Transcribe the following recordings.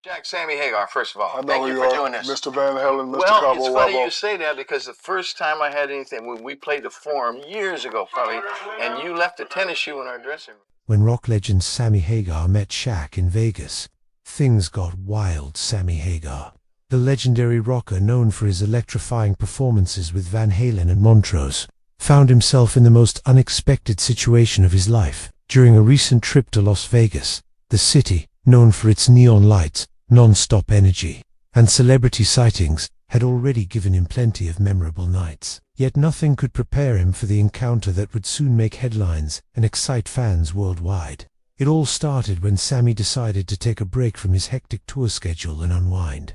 Jack, Sammy Hagar, first of all, I know thank who you you for are, doing this. Mr. Van Halen, Mr. Well, Cabo it's funny Wabo. you say that because the first time I had anything, when we played the Forum years ago, probably, and you left a tennis shoe in our dressing room. When rock legend Sammy Hagar met Shaq in Vegas, things got wild. Sammy Hagar, the legendary rocker known for his electrifying performances with Van Halen and Montrose, found himself in the most unexpected situation of his life. During a recent trip to Las Vegas, the city, known for its neon lights, non-stop energy, and celebrity sightings, had already given him plenty of memorable nights. Yet nothing could prepare him for the encounter that would soon make headlines and excite fans worldwide. It all started when Sammy decided to take a break from his hectic tour schedule and unwind.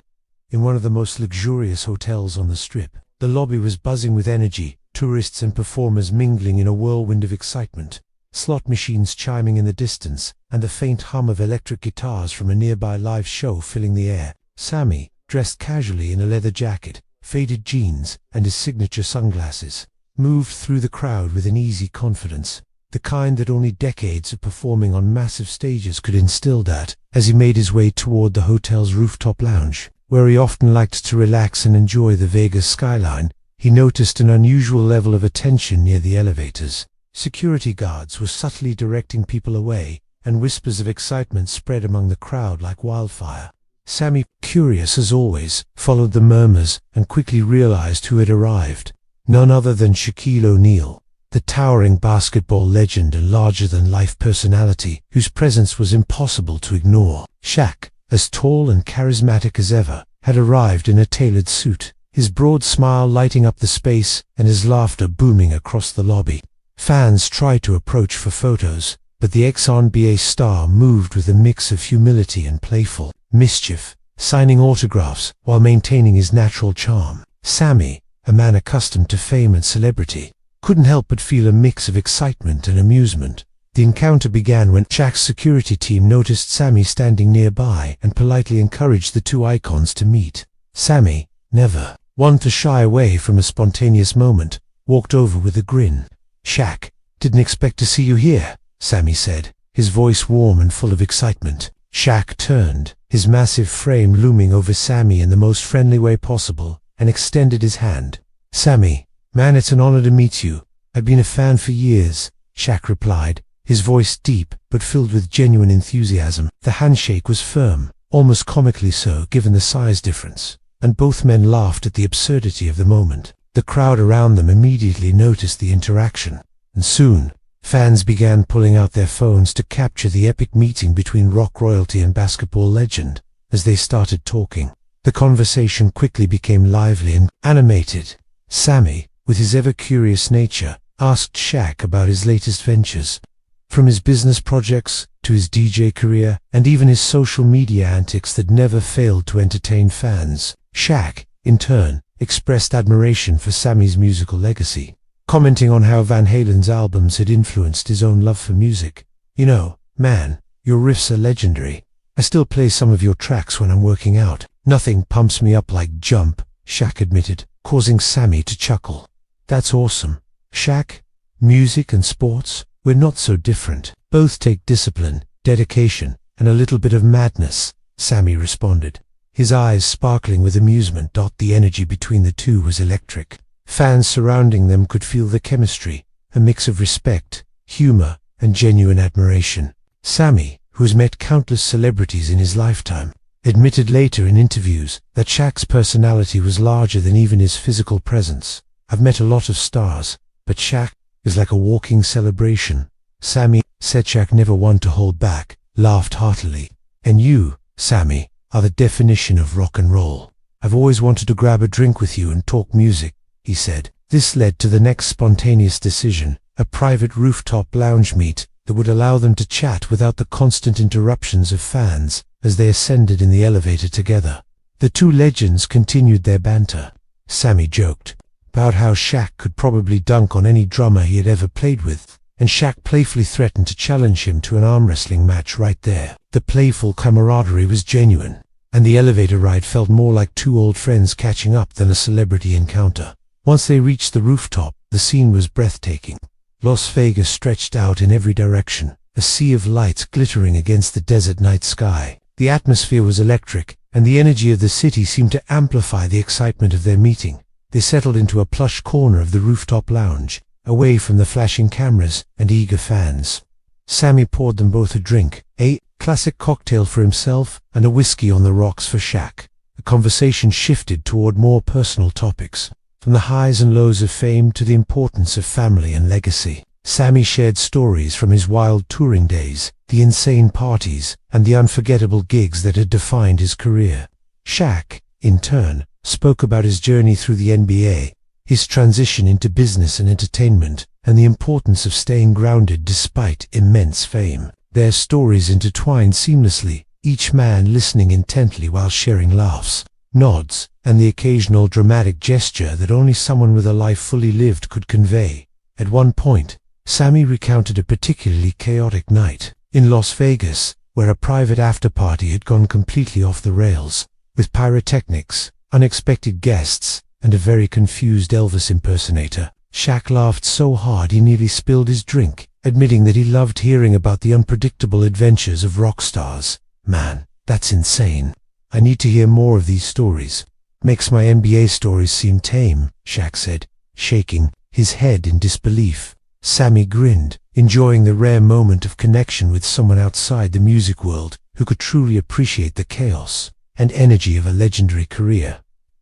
In one of the most luxurious hotels on the Strip, the lobby was buzzing with energy, tourists and performers mingling in a whirlwind of excitement, slot machines chiming in the distance, and the faint hum of electric guitars from a nearby live show filling the air. Sammy, dressed casually in a leather jacket, faded jeans, and his signature sunglasses, moved through the crowd with an easy confidence, the kind that only decades of performing on massive stages could instill. That, as he made his way toward the hotel's rooftop lounge, where he often liked to relax and enjoy the Vegas skyline, he noticed an unusual level of attention near the elevators. Security guards were subtly directing people away, and whispers of excitement spread among the crowd like wildfire. Sammy, curious as always, followed the murmurs and quickly realized who had arrived. None other than Shaquille O'Neal, the towering basketball legend and larger-than-life personality whose presence was impossible to ignore. Shaq, as tall and charismatic as ever, had arrived in a tailored suit, his broad smile lighting up the space and his laughter booming across the lobby. Fans tried to approach for photos, but the ex-NBA star moved with a mix of humility and playful mischief, signing autographs while maintaining his natural charm. Sammy, a man accustomed to fame and celebrity, couldn't help but feel a mix of excitement and amusement. The encounter began when Shaq's security team noticed Sammy standing nearby and politely encouraged the two icons to meet. Sammy, never one to shy away from a spontaneous moment, walked over with a grin. "Shaq, didn't expect to see you here," Sammy said, his voice warm and full of excitement. Shaq turned, his massive frame looming over Sammy in the most friendly way possible, and extended his hand. "Sammy, man, it's an honor to meet you. I've been a fan for years," Shaq replied, his voice deep but filled with genuine enthusiasm. The handshake was firm, almost comically so given the size difference, and both men laughed at the absurdity of the moment. The crowd around them immediately noticed the interaction, and soon, fans began pulling out their phones to capture the epic meeting between rock royalty and basketball legend. As they started talking, the conversation quickly became lively and animated. Sammy, with his ever-curious nature, asked Shaq about his latest ventures, from his business projects to his DJ career, and even his social media antics that never failed to entertain fans. Shaq, in turn, expressed admiration for Sammy's musical legacy, commenting on how Van Halen's albums had influenced his own love for music. "You know, man, your riffs are legendary. I still play some of your tracks when I'm working out. Nothing pumps me up like Jump," Shaq admitted, causing Sammy to chuckle. "That's awesome. Shaq, music and sports, we're not so different. Both take discipline, dedication, and a little bit of madness," Sammy responded, his eyes sparkling with amusement. The energy between the two was electric. Fans surrounding them could feel the chemistry, a mix of respect, humor, and genuine admiration. Sammy, who has met countless celebrities in his lifetime, admitted later in interviews that Shaq's personality was larger than even his physical presence. "I've met a lot of stars, but Shaq is like a walking celebration." Sammy said Shaq, never one to hold back, laughed heartily. "And you, Sammy, are the definition of rock and roll. I've always wanted to grab a drink with you and talk music," he said. This led to the next spontaneous decision, a private rooftop lounge meet that would allow them to chat without the constant interruptions of fans as they ascended in the elevator together. The two legends continued their banter. Sammy joked about how Shaq could probably dunk on any drummer he had ever played with, and Shaq playfully threatened to challenge him to an arm wrestling match right there. The playful camaraderie was genuine, and the elevator ride felt more like two old friends catching up than a celebrity encounter. Once they reached the rooftop, the scene was breathtaking. Las Vegas stretched out in every direction, a sea of lights glittering against the desert night sky. The atmosphere was electric, and the energy of the city seemed to amplify the excitement of their meeting. They settled into a plush corner of the rooftop lounge, away from the flashing cameras and eager fans. Sammy poured them both a drink, a classic cocktail for himself and a whiskey on the rocks for Shaq. The conversation shifted toward more personal topics, from the highs and lows of fame to the importance of family and legacy. Sammy shared stories from his wild touring days, the insane parties, and the unforgettable gigs that had defined his career. Shaq, in turn, spoke about his journey through the NBA, his transition into business and entertainment, and the importance of staying grounded despite immense fame. Their stories intertwined seamlessly, each man listening intently while sharing laughs, nods, and the occasional dramatic gesture that only someone with a life fully lived could convey. At one point, Sammy recounted a particularly chaotic night in Las Vegas, where a private after-party had gone completely off the rails, with pyrotechnics, unexpected guests, and a very confused Elvis impersonator. Shaq laughed so hard he nearly spilled his drink, admitting that he loved hearing about the unpredictable adventures of rock stars. "Man, that's insane. I need to hear more of these stories. Makes my NBA stories seem tame," Shaq said, shaking his head in disbelief. Sammy grinned, enjoying the rare moment of connection with someone outside the music world who could truly appreciate the chaos and energy of a legendary career.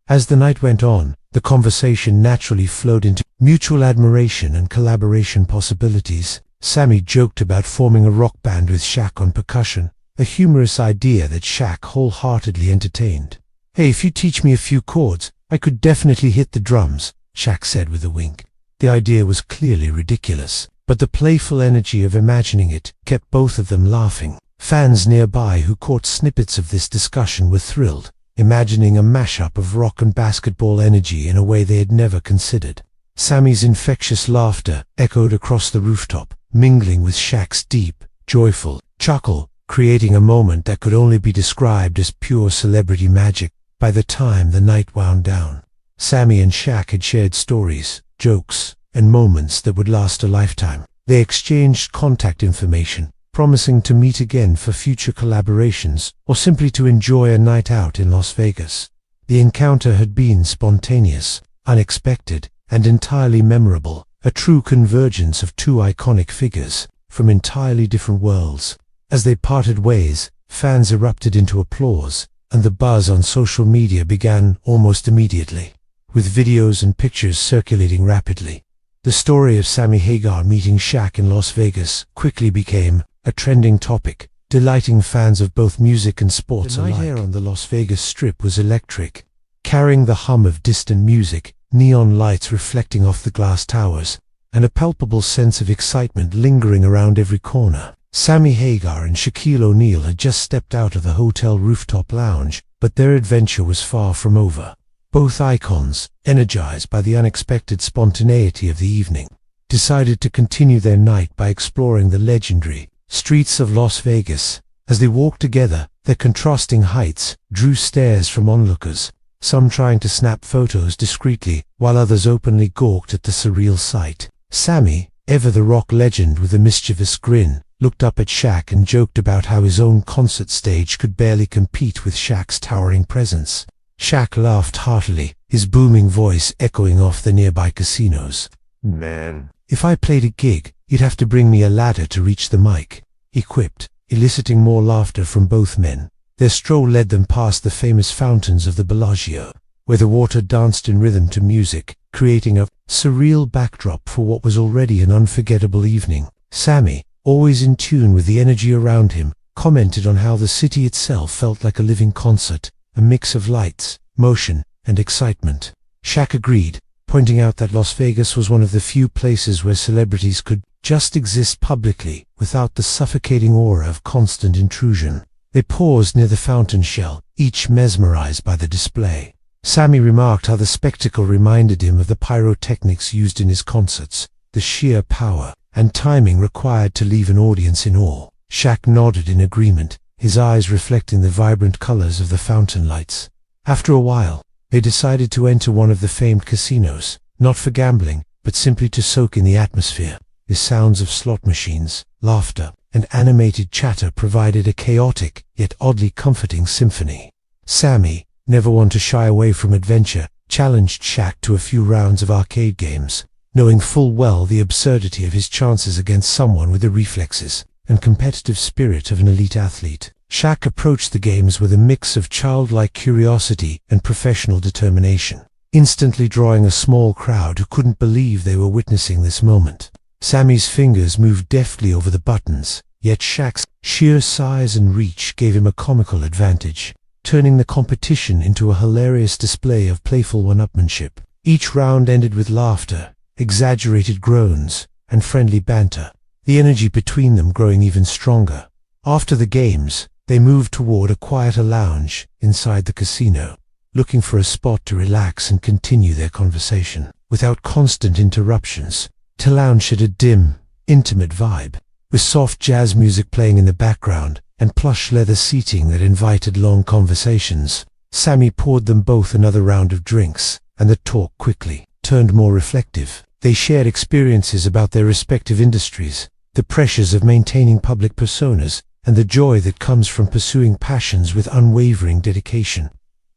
As the night went on, the conversation naturally flowed into mutual admiration and collaboration possibilities. Sammy joked about forming a rock band with Shaq on percussion, a humorous idea that Shaq wholeheartedly entertained. "Hey, if you teach me a few chords, I could definitely hit the drums," Shaq said with a wink. The idea was clearly ridiculous, but the playful energy of imagining it kept both of them laughing. Fans nearby who caught snippets of this discussion were thrilled, imagining a mashup of rock and basketball energy in a way they had never considered. Sammy's infectious laughter echoed across the rooftop, mingling with Shaq's deep, joyful chuckle, creating a moment that could only be described as pure celebrity magic. By the time the night wound down, Sammy and Shaq had shared stories, jokes, and moments that would last a lifetime. They exchanged contact information, promising to meet again for future collaborations or simply to enjoy a night out in Las Vegas. The encounter had been spontaneous, unexpected, and entirely memorable, a true convergence of two iconic figures from entirely different worlds. As they parted ways, fans erupted into applause, and the buzz on social media began almost immediately, with videos and pictures circulating rapidly. The story of Sammy Hagar meeting Shaq in Las Vegas quickly became a trending topic, delighting fans of both music and sports alike. The night air on the Las Vegas Strip was electric, carrying the hum of distant music, neon lights reflecting off the glass towers, and a palpable sense of excitement lingering around every corner. Sammy Hagar and Shaquille O'Neal had just stepped out of the hotel rooftop lounge, but their adventure was far from over. Both icons, energized by the unexpected spontaneity of the evening, decided to continue their night by exploring the legendary streets of Las Vegas. As they walked together, their contrasting heights drew stares from onlookers, some trying to snap photos discreetly, while others openly gawked at the surreal sight. Sammy, ever the rock legend with a mischievous grin, looked up at Shaq and joked about how his own concert stage could barely compete with Shaq's towering presence. Shaq laughed heartily, his booming voice echoing off the nearby casinos. "Man, if I played a gig, you'd have to bring me a ladder to reach the mic," he quipped, eliciting more laughter from both men. Their stroll led them past the famous fountains of the Bellagio, where the water danced in rhythm to music, creating a surreal backdrop for what was already an unforgettable evening. Sammy, always in tune with the energy around him, commented on how the city itself felt like a living concert, a mix of lights, motion, and excitement. Shaq agreed, pointing out that Las Vegas was one of the few places where celebrities could just exist publicly without the suffocating aura of constant intrusion. They paused near the fountain shell, each mesmerized by the display. Sammy remarked how the spectacle reminded him of the pyrotechnics used in his concerts, the sheer power and timing required to leave an audience in awe. Shaq nodded in agreement, his eyes reflecting the vibrant colors of the fountain lights. After a while, they decided to enter one of the famed casinos, not for gambling, but simply to soak in the atmosphere. The sounds of slot machines, laughter, and animated chatter provided a chaotic, yet oddly comforting symphony. Sammy, never one to shy away from adventure, challenged Shaq to a few rounds of arcade games, knowing full well the absurdity of his chances against someone with the reflexes and competitive spirit of an elite athlete. Shaq approached the games with a mix of childlike curiosity and professional determination, instantly drawing a small crowd who couldn't believe they were witnessing this moment. Sammy's fingers moved deftly over the buttons, yet Shaq's sheer size and reach gave him a comical advantage, turning the competition into a hilarious display of playful one-upmanship. Each round ended with laughter, exaggerated groans, and friendly banter, the energy between them growing even stronger. After the games, they moved toward a quieter lounge inside the casino, looking for a spot to relax and continue their conversation without constant interruptions. The lounge had a dim, intimate vibe, with soft jazz music playing in the background and plush leather seating that invited long conversations. Sammy poured them both another round of drinks, and the talk quickly turned more reflective. They shared experiences about their respective industries, the pressures of maintaining public personas, and the joy that comes from pursuing passions with unwavering dedication.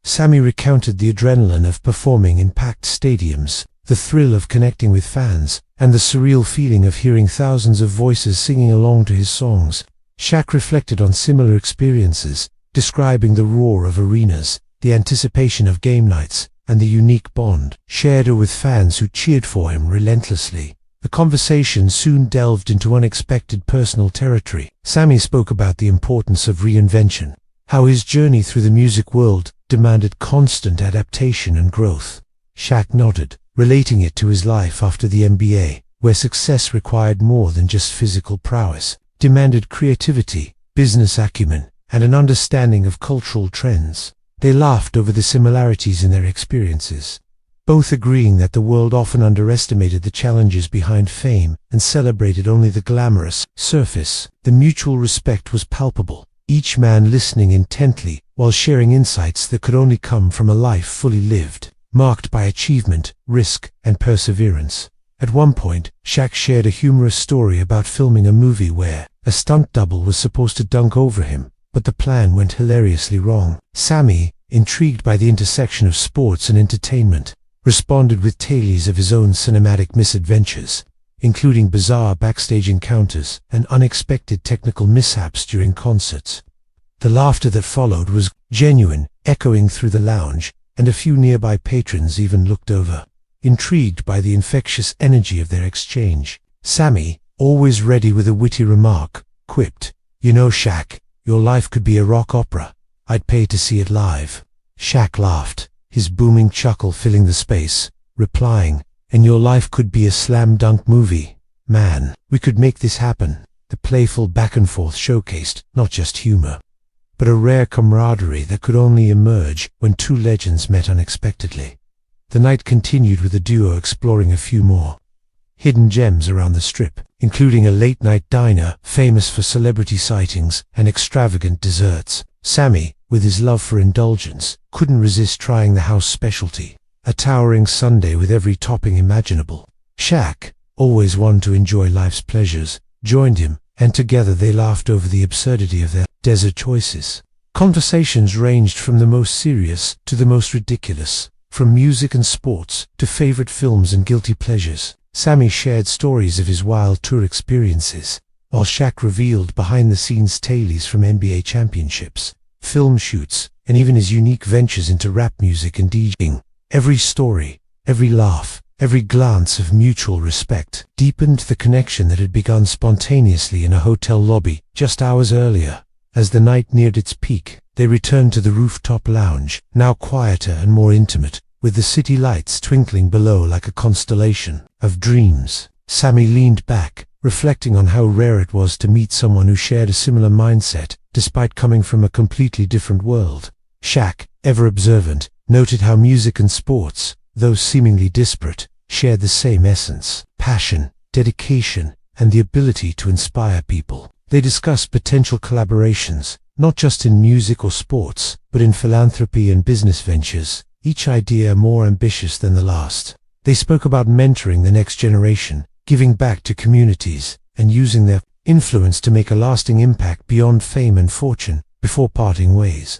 Sammy recounted the adrenaline of performing in packed stadiums, the thrill of connecting with fans, and the surreal feeling of hearing thousands of voices singing along to his songs. Shaq reflected on similar experiences, describing the roar of arenas, the anticipation of game nights, and the unique bond shared with fans who cheered for him relentlessly. The conversation soon delved into unexpected personal territory. Sammy spoke about the importance of reinvention, how his journey through the music world demanded constant adaptation and growth. Shaq nodded, relating it to his life after the NBA, where success required more than just physical prowess, demanded creativity, business acumen, and an understanding of cultural trends. They laughed over the similarities in their experiences, both agreeing that the world often underestimated the challenges behind fame and celebrated only the glamorous surface. The mutual respect was palpable, each man listening intently while sharing insights that could only come from a life fully lived, marked by achievement, risk, and perseverance. At one point, Shaq shared a humorous story about filming a movie where a stunt double was supposed to dunk over him, but the plan went hilariously wrong. Sammy, intrigued by the intersection of sports and entertainment, responded with tales of his own cinematic misadventures, including bizarre backstage encounters and unexpected technical mishaps during concerts. The laughter that followed was genuine, echoing through the lounge, and a few nearby patrons even looked over, intrigued by the infectious energy of their exchange. Sammy, always ready with a witty remark, quipped, "You know, Shaq, your life could be a rock opera. I'd pay to see it live." Shaq laughed, his booming chuckle filling the space, replying, "And your life could be a slam dunk movie. Man, we could make this happen." The playful back and forth showcased not just humor, but a rare camaraderie that could only emerge when two legends met unexpectedly. The night continued with the duo exploring a few more hidden gems around the strip, including a late-night diner famous for celebrity sightings and extravagant desserts. Sammy, with his love for indulgence, couldn't resist trying the house specialty, a towering sundae with every topping imaginable. Shaq, always one to enjoy life's pleasures, joined him, and together they laughed over the absurdity of their dessert choices. Conversations ranged from the most serious to the most ridiculous, from music and sports to favorite films and guilty pleasures. Sammy shared stories of his wild tour experiences, while Shaq revealed behind-the-scenes tales from NBA championships, film shoots, and even his unique ventures into rap music and DJing. Every story, every laugh, every glance of mutual respect deepened the connection that had begun spontaneously in a hotel lobby just hours earlier. As the night neared its peak, they returned to the rooftop lounge, now quieter and more intimate, with the city lights twinkling below like a constellation of dreams. Sammy leaned back, reflecting on how rare it was to meet someone who shared a similar mindset, despite coming from a completely different world. Shaq, ever observant, noted how music and sports, though seemingly disparate, shared the same essence: passion, dedication, and the ability to inspire people. They discussed potential collaborations, not just in music or sports, but in philanthropy and business ventures, each idea more ambitious than the last. They spoke about mentoring the next generation, giving back to communities, and using their influence to make a lasting impact beyond fame and fortune before parting ways.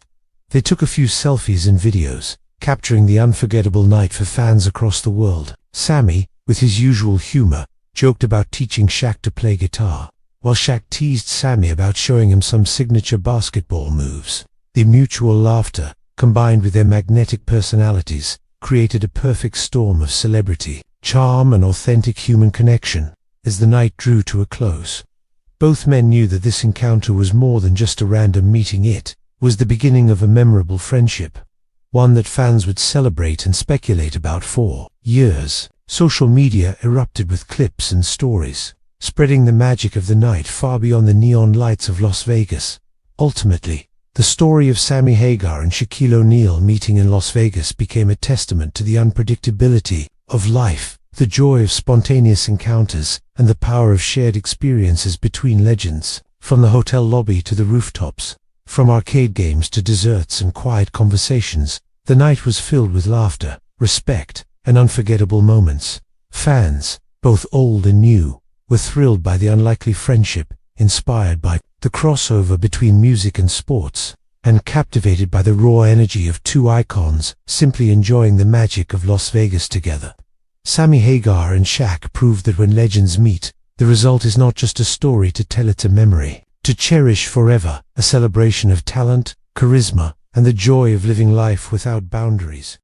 They took a few selfies and videos, capturing the unforgettable night for fans across the world. Sammy, with his usual humor, joked about teaching Shaq to play guitar, while Shaq teased Sammy about showing him some signature basketball moves. The mutual laughter, combined with their magnetic personalities, created a perfect storm of celebrity, charm, and authentic human connection. As the night drew to a close, both men knew that this encounter was more than just a random meeting. It was the beginning of a memorable friendship, one that fans would celebrate and speculate about for years. Social media erupted with clips and stories, spreading the magic of the night far beyond the neon lights of Las Vegas. Ultimately, the story of Sammy Hagar and Shaquille O'Neal meeting in Las Vegas became a testament to the unpredictability of life, the joy of spontaneous encounters, and the power of shared experiences between legends. From the hotel lobby to the rooftops, from arcade games to desserts and quiet conversations, the night was filled with laughter, respect, and unforgettable moments. Fans, both old and new, were thrilled by the unlikely friendship, inspired by the crossover between music and sports, and captivated by the raw energy of two icons simply enjoying the magic of Las Vegas together. Sammy Hagar and Shaq proved that when legends meet, the result is not just a story to tell, it's a memory to cherish forever, a celebration of talent, charisma, and the joy of living life without boundaries.